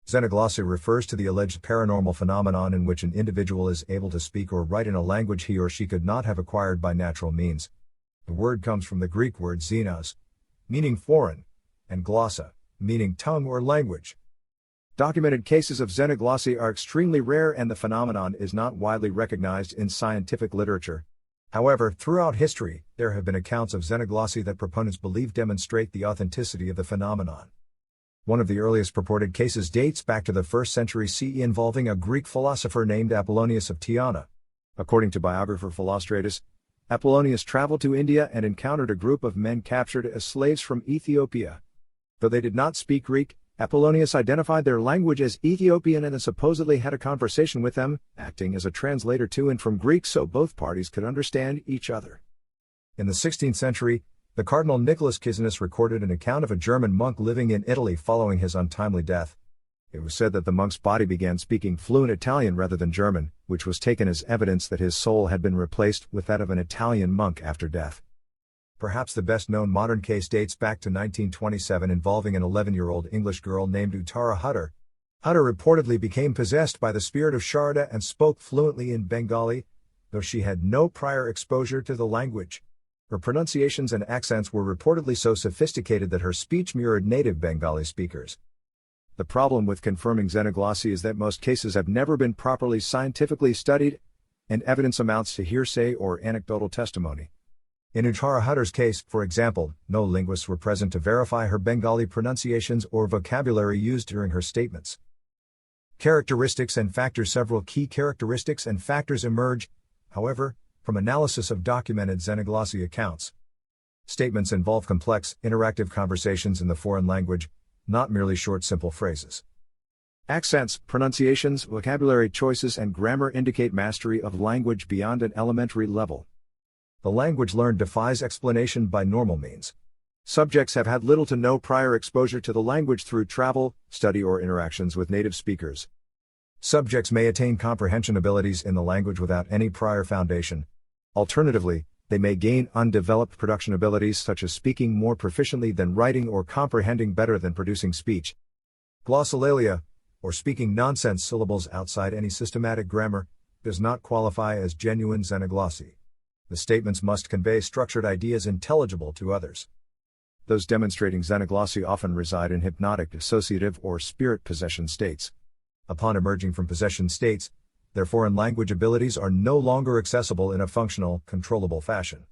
Xenoglossy refers to the alleged paranormal phenomenon in which an individual is able to speak or write in a language he or she could not have acquired by natural means. The word comes from the Greek word xenos, meaning foreign, and glossa, meaning tongue or language. Documented cases of xenoglossy are extremely rare and the phenomenon is not widely recognized in scientific literature. However, throughout history, there have been accounts of xenoglossy that proponents believe demonstrate the authenticity of the phenomenon. One of the earliest purported cases dates back to the 1st century CE involving a Greek philosopher named Apollonius of Tyana. According to biographer Philostratus, Apollonius traveled to India and encountered a group of men captured as slaves from Ethiopia. Though they did not speak Greek, Apollonius identified their language as Ethiopian and supposedly had a conversation with them, acting as a translator to and from Greek so both parties could understand each other. In the 16th century, the Cardinal Nicholas Cusanus recorded an account of a German monk living in Italy following his untimely death. It was said that the monk's body began speaking fluent Italian rather than German, which was taken as evidence that his soul had been replaced with that of an Italian monk after death. Perhaps the best-known modern case dates back to 1927 involving an 11-year-old English girl named Uttara Hutter. Hutter reportedly became possessed by the spirit of Sharda and spoke fluently in Bengali, though she had no prior exposure to the language. Her pronunciations and accents were reportedly so sophisticated that her speech mirrored native Bengali speakers. The problem with confirming xenoglossy is that most cases have never been properly scientifically studied, and evidence amounts to hearsay or anecdotal testimony. In Uttara Hutter's case, for example, no linguists were present to verify her Bengali pronunciations or vocabulary used during her statements. Characteristics and factors. Several key characteristics and factors emerge, however, from analysis of documented xenoglossy accounts. Statements involve complex, interactive conversations in the foreign language, not merely short, simple phrases. Accents, pronunciations, vocabulary choices, and grammar indicate mastery of language beyond an elementary level. The language learned defies explanation by normal means. Subjects have had little to no prior exposure to the language through travel, study, or interactions with native speakers. Subjects may attain comprehension abilities in the language without any prior foundation. Alternatively, they may gain undeveloped production abilities such as speaking more proficiently than writing or comprehending better than producing speech. Glossolalia, or speaking nonsense syllables outside any systematic grammar, does not qualify as genuine xenoglossy. The statements must convey structured ideas intelligible to others. Those demonstrating xenoglossy often reside in hypnotic, dissociative, or spirit possession states. Upon emerging from possession states, their foreign language abilities are no longer accessible in a functional, controllable fashion.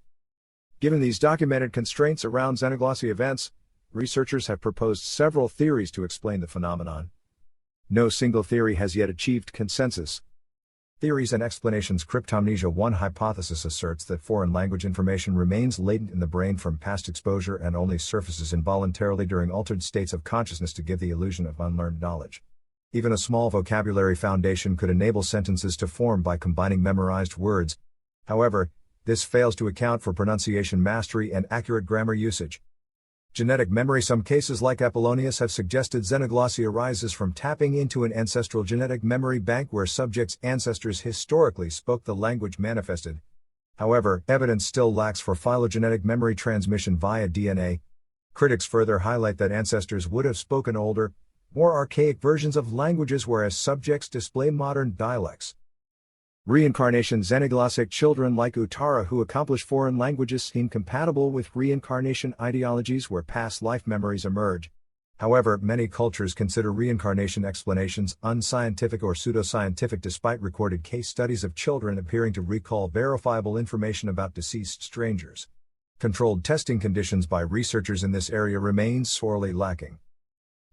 Given these documented constraints around xenoglossy events, researchers have proposed several theories to explain the phenomenon. No single theory has yet achieved consensus. Theories and explanations. Cryptomnesia. One hypothesis asserts that foreign language information remains latent in the brain from past exposure and only surfaces involuntarily during altered states of consciousness to give the illusion of unlearned knowledge. Even a small vocabulary foundation could enable sentences to form by combining memorized words. However, this fails to account for pronunciation mastery and accurate grammar usage. Genetic memory. Some cases like Apollonius have suggested xenoglossy arises from tapping into an ancestral genetic memory bank where subjects' ancestors historically spoke the language manifested. However, evidence still lacks for phylogenetic memory transmission via DNA. Critics further highlight that ancestors would have spoken older, more archaic versions of languages whereas subjects display modern dialects. Reincarnation. Xenoglossic children like Uttara who accomplish foreign languages seem compatible with reincarnation ideologies where past life memories emerge. However, many cultures consider reincarnation explanations unscientific or pseudoscientific despite recorded case studies of children appearing to recall verifiable information about deceased strangers. Controlled testing conditions by researchers in this area remain sorely lacking.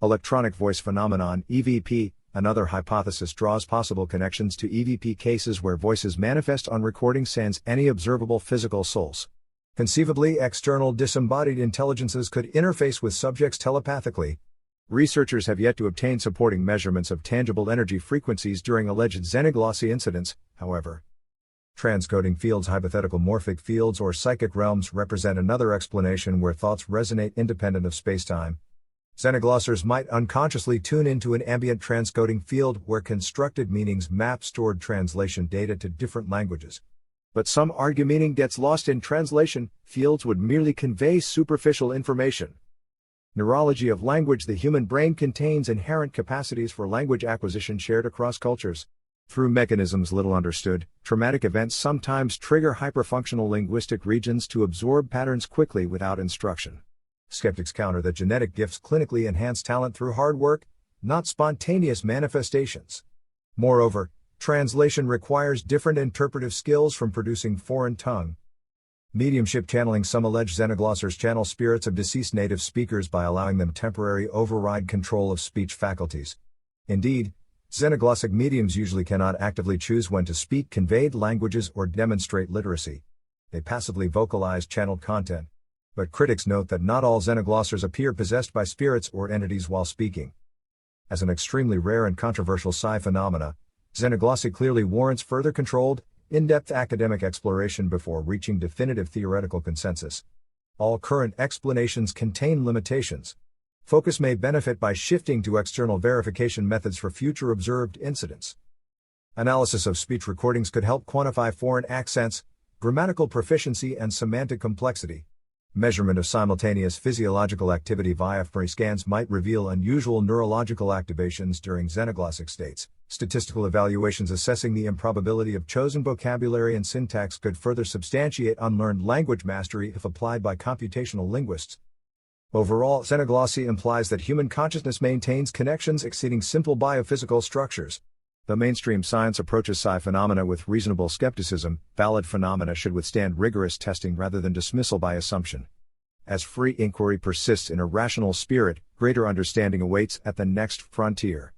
Electronic voice phenomenon (EVP). Another hypothesis draws possible connections to EVP cases where voices manifest on recording sans any observable physical source. Conceivably, external disembodied intelligences could interface with subjects telepathically. Researchers have yet to obtain supporting measurements of tangible energy frequencies during alleged xenoglossy incidents, however. Transcoding fields. Hypothetical morphic fields or psychic realms represent another explanation where thoughts resonate independent of spacetime. Xenoglossers might unconsciously tune into an ambient transcoding field where constructed meanings map stored translation data to different languages. But some argue meaning gets lost in translation, fields would merely convey superficial information. Neurology of language. The human brain contains inherent capacities for language acquisition shared across cultures. Through mechanisms little understood, traumatic events sometimes trigger hyperfunctional linguistic regions to absorb patterns quickly without instruction. Skeptics counter that genetic gifts clinically enhance talent through hard work, not spontaneous manifestations. Moreover, translation requires different interpretive skills from producing foreign tongue. Mediumship channeling. Some alleged xenoglossers channel spirits of deceased native speakers by allowing them temporary override control of speech faculties. Indeed, xenoglossic mediums usually cannot actively choose when to speak conveyed languages or demonstrate literacy. They passively vocalize channeled content. But critics note that not all xenoglossers appear possessed by spirits or entities while speaking. As an extremely rare and controversial psi phenomena, xenoglossy clearly warrants further controlled, in-depth academic exploration before reaching definitive theoretical consensus. All current explanations contain limitations. Focus may benefit by shifting to external verification methods for future observed incidents. Analysis of speech recordings could help quantify foreign accents, grammatical proficiency, and semantic complexity. Measurement of simultaneous physiological activity via fMRI scans might reveal unusual neurological activations during xenoglossic states. Statistical evaluations assessing the improbability of chosen vocabulary and syntax could further substantiate unlearned language mastery if applied by computational linguists. Overall, xenoglossy implies that human consciousness maintains connections exceeding simple biophysical structures. The mainstream science approaches psi phenomena with reasonable skepticism. Valid phenomena should withstand rigorous testing rather than dismissal by assumption. As free inquiry persists in a rational spirit, greater understanding awaits at the next frontier.